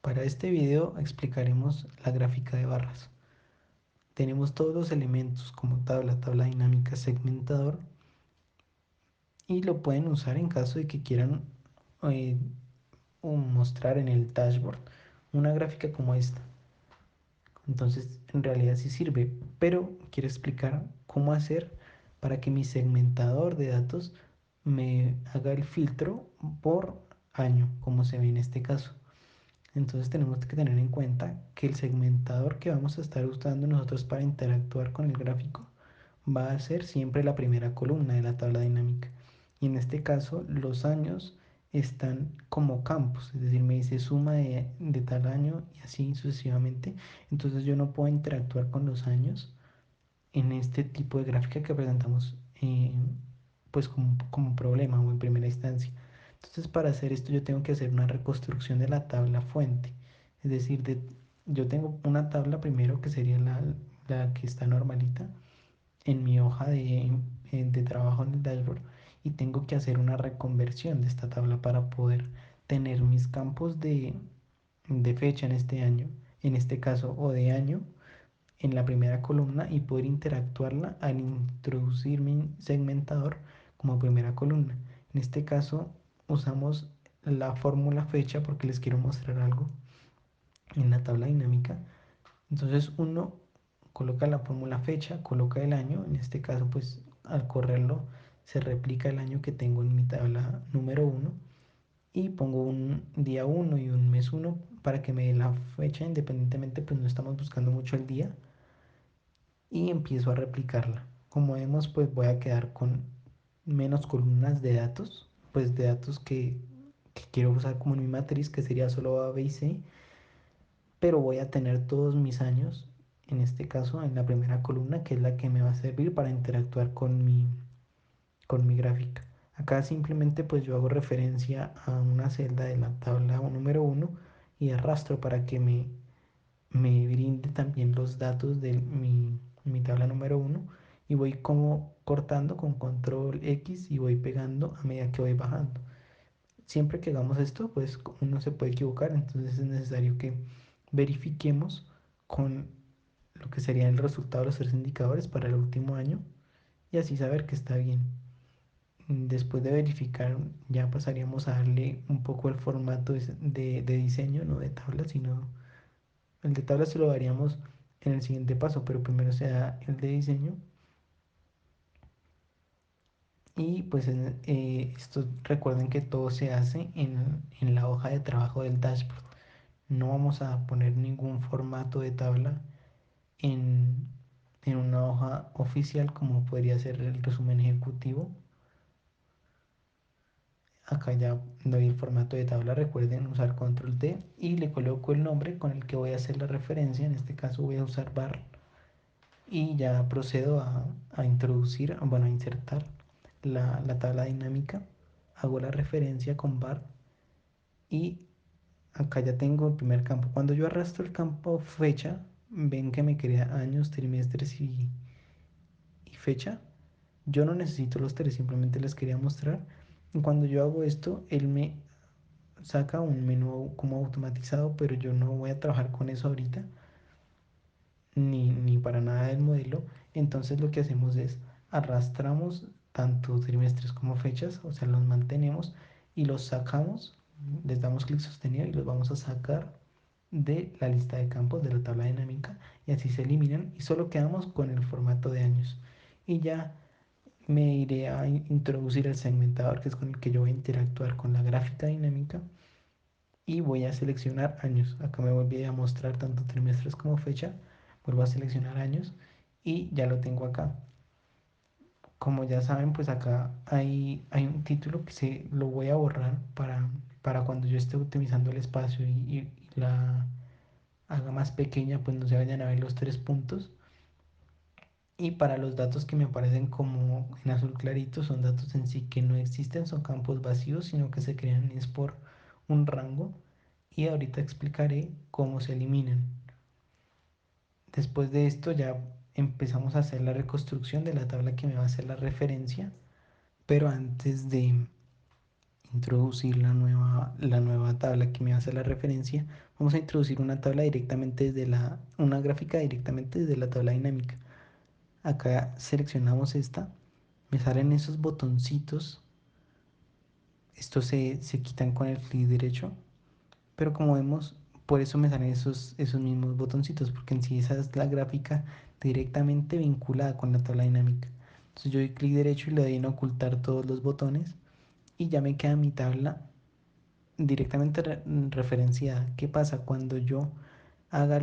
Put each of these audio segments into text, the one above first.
Para este video explicaremos la gráfica de barras. Tenemos todos los elementos como tabla dinámica, segmentador y lo pueden usar en caso de que quieran eh, mostrar en el dashboard una gráfica como esta. Entonces en realidad sí sirve, pero quiero explicar cómo hacer para que mi segmentador de datos me haga el filtro por año, como se ve en este caso. Entonces tenemos que tener en cuenta que el segmentador que vamos a estar usando nosotros para interactuar con el gráfico va a ser siempre la primera columna de la tabla dinámica. Y en este caso los años están como campos, es decir, me dice suma de tal año y así sucesivamente. Entonces yo no puedo interactuar con los años en este tipo de gráfica que presentamos pues como problema o en primera instancia. Entonces para hacer esto yo tengo que hacer una reconstrucción de la tabla fuente. Es decir, yo tengo una tabla primero que sería la que está normalita en mi hoja de trabajo en el dashboard y tengo que hacer una reconversión de esta tabla para poder tener mis campos de fecha en este año, en este caso, o de año en la primera columna y poder interactuarla al introducir mi segmentador como primera columna. En este caso usamos la fórmula fecha porque les quiero mostrar algo en la tabla dinámica. Entonces uno coloca la fórmula fecha, coloca el año, en este caso pues al correrlo se replica el año que tengo en mi tabla número uno y pongo un día uno y un mes uno para que me dé la fecha independientemente, pues no estamos buscando mucho el día y empiezo a replicarla. Como vemos, pues voy a quedar con menos columnas de datos, pues de datos que quiero usar como en mi matriz, que sería solo A, B y C, pero voy a tener todos mis años, en este caso en la primera columna, que es la que me va a servir para interactuar con mi gráfica. Acá simplemente pues yo hago referencia a una celda de la tabla número uno y arrastro para que me brinde también los datos de mi tabla número uno y voy como cortando con control X y voy pegando a medida que voy bajando. Siempre que hagamos esto, pues uno se puede equivocar, entonces es necesario que verifiquemos con lo que sería el resultado de los tres indicadores para el último año y así saber que está bien. Después de verificar, ya pasaríamos a darle un poco el formato de diseño, no de tabla, sino el de tabla se lo daríamos en el siguiente paso, pero primero se da el de diseño. Y pues esto recuerden que todo se hace en la hoja de trabajo del dashboard. No vamos a poner ningún formato de tabla en, en una hoja oficial como podría ser el resumen ejecutivo. Acá ya doy el formato de tabla, recuerden usar control T y le coloco el nombre con el que voy a hacer la referencia. En este caso voy a usar bar y ya procedo a introducir, bueno, a insertar la tabla dinámica. Hago la referencia con bar y acá ya tengo el primer campo. Cuando yo arrastro el campo fecha, ven que me crea años, trimestres y fecha. Yo no necesito los tres, simplemente les quería mostrar. Y cuando yo hago esto, él me saca un menú como automatizado, pero yo no voy a trabajar con eso ahorita, ni para nada del modelo. Entonces lo que hacemos es arrastramos tanto trimestres como fechas, o sea, los mantenemos y los sacamos, les damos clic sostenido y los vamos a sacar de la lista de campos de la tabla dinámica y así se eliminan y solo quedamos con el formato de años. Y ya me iré a introducir el segmentador, que es con el que yo voy a interactuar con la gráfica dinámica y voy a seleccionar años. Acá me volví a mostrar tanto trimestres como fecha. Vuelvo a seleccionar años y ya lo tengo acá. Como ya saben, pues acá hay un título que lo voy a borrar para cuando yo esté optimizando el espacio y la haga más pequeña, pues no se vayan a ver los tres puntos. Y para los datos que me aparecen como en azul clarito, son datos en sí que no existen, son campos vacíos, sino que se crean es por un rango. Y ahorita explicaré cómo se eliminan. Después de esto ya empezamos a hacer la reconstrucción de la tabla que me va a hacer la referencia, pero antes de introducir la nueva tabla que me hace la referencia, vamos a introducir una tabla directamente una gráfica directamente desde la tabla dinámica. Acá seleccionamos esta, me salen esos botoncitos, estos se quitan con el clic derecho, pero como vemos, por eso me salen esos mismos botoncitos, porque en sí esa es la gráfica directamente vinculada con la tabla dinámica. Entonces yo doy clic derecho y le doy en ocultar todos los botones y ya me queda mi tabla directamente referenciada. ¿Qué pasa cuando yo haga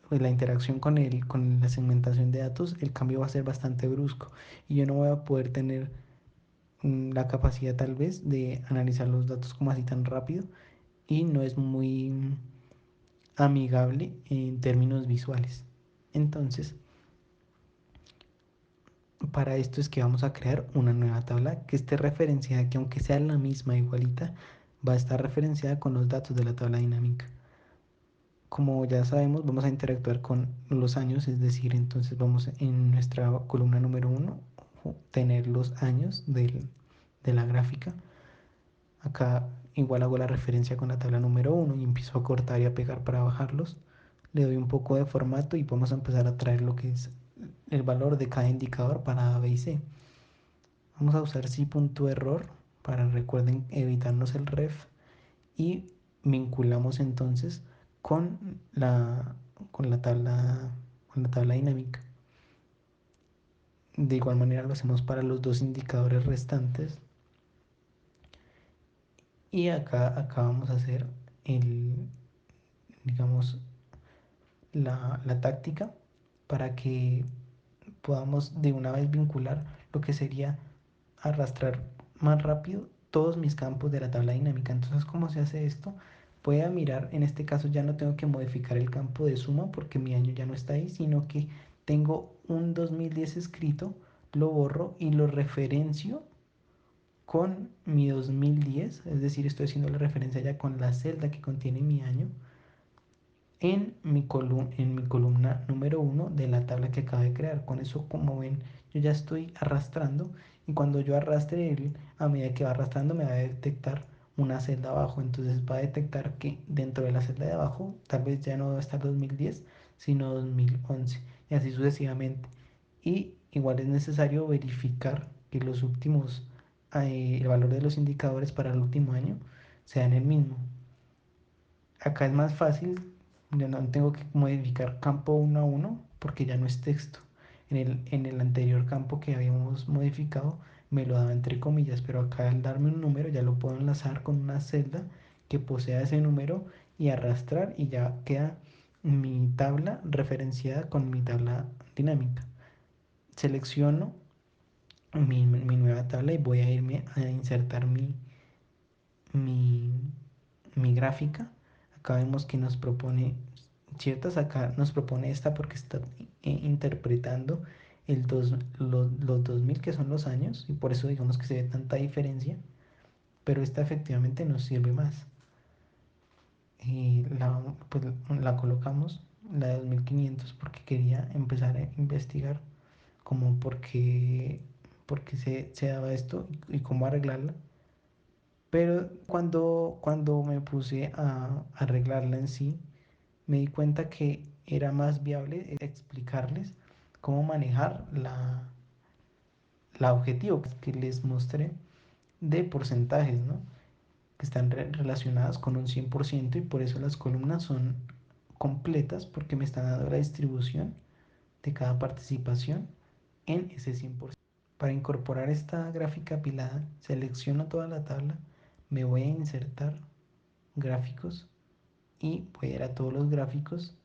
pues, la interacción con la segmentación de datos? El cambio va a ser bastante brusco y yo no voy a poder tener la capacidad tal vez de analizar los datos como así tan rápido y no es muy amigable en términos visuales. Entonces, para esto es que vamos a crear una nueva tabla que esté referenciada, que aunque sea la misma igualita, va a estar referenciada con los datos de la tabla dinámica. Como ya sabemos, vamos a interactuar con los años, es decir, entonces vamos en nuestra columna número 1 tener los años de la gráfica. Acá igual hago la referencia con la tabla número 1 y empiezo a cortar y a pegar para bajarlos. Le doy un poco de formato y vamos a empezar a traer lo que es el valor de cada indicador para A, B y C. Vamos a usar si.error para, recuerden, evitarnos el ref y vinculamos entonces con con con la tabla dinámica. De igual manera lo hacemos para los dos indicadores restantes. Y acá vamos a hacer digamos, la táctica para que podamos de una vez vincular lo que sería arrastrar más rápido todos mis campos de la tabla dinámica. Entonces, ¿cómo se hace esto? Voy a mirar, en este caso ya no tengo que modificar el campo de suma porque mi año ya no está ahí, sino que tengo un 2010 escrito, lo borro y lo referencio con mi 2010, es decir, estoy haciendo la referencia ya con la celda que contiene mi año en mi columna número 1 de la tabla que acabo de crear. Con eso, como ven, yo ya estoy arrastrando y cuando yo arrastre a medida que va arrastrando me va a detectar una celda abajo. Entonces va a detectar que dentro de la celda de abajo tal vez ya no va a estar 2010, sino 2011 y así sucesivamente. Y igual es necesario verificar que el valor de los indicadores para el último año sean el mismo. Acá es más fácil, yo no tengo que modificar campo uno a uno porque ya no es texto. En el anterior campo que habíamos modificado me lo daba entre comillas, pero acá al darme un número ya lo puedo enlazar con una celda que posea ese número y arrastrar y ya queda mi tabla referenciada con mi tabla dinámica. Selecciono mi nueva tabla y voy a irme a insertar mi, mi gráfica. Acá vemos que nos propone ciertas, acá nos propone esta porque está interpretando los 2000 que son los años y por eso digamos que se ve tanta diferencia, pero esta efectivamente nos sirve más. Y pues, la colocamos, la de 2500 porque quería empezar a investigar como por qué se daba esto y cómo arreglarla. Pero cuando me puse a arreglarla en sí, me di cuenta que era más viable explicarles cómo manejar la objetivo que les mostré de porcentajes, ¿no? Que están relacionadas con un 100% y por eso las columnas son completas porque me están dando la distribución de cada participación en ese 100%. Para incorporar esta gráfica apilada, selecciono toda la tabla, me voy a insertar gráficos y voy a ir a todos los gráficos,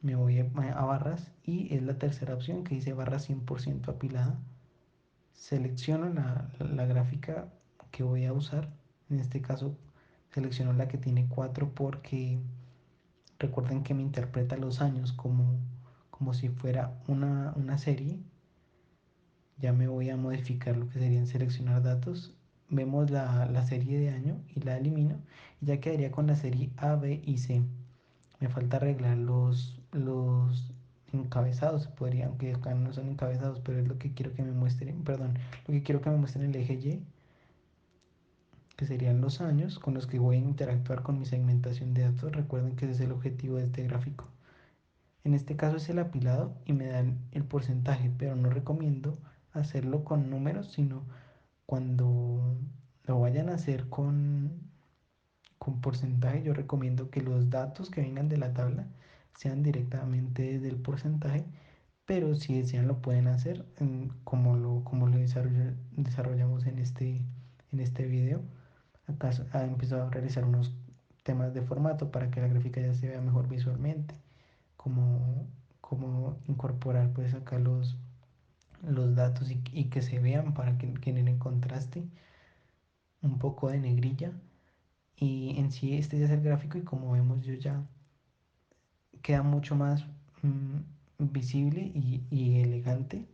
me voy a barras y es la tercera opción que dice barra 100% apilada. Selecciono la gráfica que voy a usar, en este caso selecciono la que tiene 4 porque recuerden que me interpreta los años como si fuera una serie. Ya me voy a modificar lo que serían seleccionar datos. Vemos la serie de año y la elimino. Y ya quedaría con la serie A, B y C. Me falta arreglar los encabezados. Podría, aunque acá no son encabezados, pero es lo que quiero que me muestren. Perdón, lo que quiero que me muestren el eje Y. que serían los años con los que voy a interactuar con mi segmentación de datos. Recuerden que ese es el objetivo de este gráfico. En este caso es el apilado y me dan el porcentaje, pero no recomiendo hacerlo con números, sino cuando lo vayan a hacer con porcentaje, yo recomiendo que los datos que vengan de la tabla sean directamente del porcentaje, pero si desean lo pueden hacer como lo desarrollamos en este video. Acá ha empezado a realizar unos temas de formato para que la gráfica ya se vea mejor visualmente, como, como incorporar pues acá los datos y que se vean para que queden en contraste, un poco de negrilla. Y en sí este ya es el gráfico y como vemos yo ya queda mucho más visible y elegante,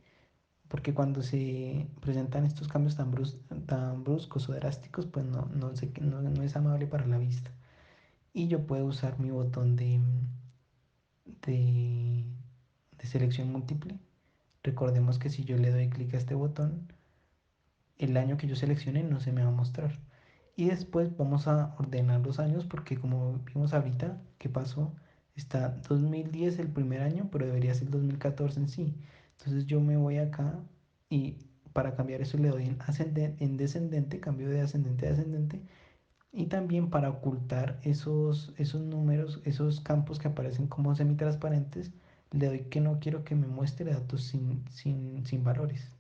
porque cuando se presentan estos cambios tan bruscos o drásticos, pues no es amable para la vista. Y yo puedo usar mi botón de, de selección múltiple. Recordemos que si yo le doy clic a este botón, el año que yo seleccione no se me va a mostrar. Y después vamos a ordenar los años porque como vimos ahorita, ¿qué pasó? Está 2010 el primer año, pero debería ser 2014 en sí. Entonces yo me voy acá y para cambiar eso le doy en descendente, cambio de ascendente a descendente. Y también para ocultar esos números, esos campos que aparecen como semitransparentes, le doy que no quiero que me muestre datos sin valores.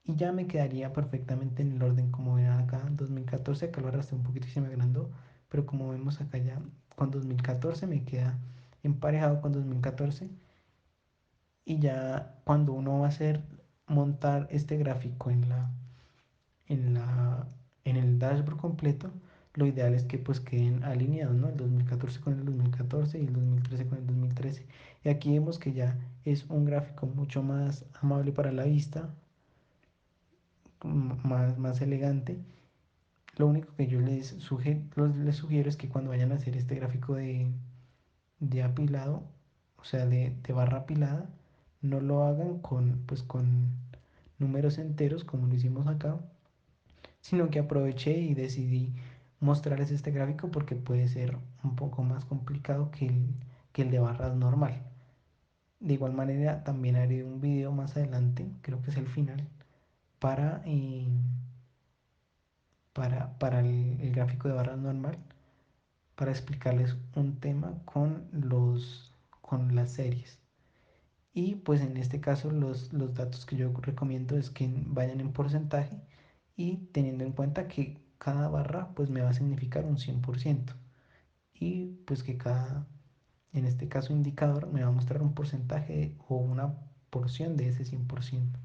Y ya me quedaría perfectamente en el orden como ven acá, 2014, acá lo arrastré un poquito y se me agrandó, pero como vemos acá ya con 2014 me queda emparejado con 2014. Y ya cuando uno va a hacer montar este gráfico en la, en el dashboard completo, lo ideal es que pues queden alineados, ¿no? El 2014 con el 2014 y el 2013 con el 2013. Y aquí vemos que ya es un gráfico mucho más amable para la vista, más elegante. Lo único que yo les sugiero es que cuando vayan a hacer este gráfico de apilado, o sea, de barra apilada, no lo hagan con números enteros como lo hicimos acá, sino que aproveché y decidí mostrarles este gráfico porque puede ser un poco más complicado que el de barras normal. De igual manera, también haré un video más adelante, creo que es el final, para, eh, para el gráfico de barras normal, para explicarles un tema con las series. Y pues en este caso los datos que yo recomiendo es que vayan en porcentaje y teniendo en cuenta que cada barra pues me va a significar un 100% y pues que en este caso indicador me va a mostrar un porcentaje o una porción de ese 100%.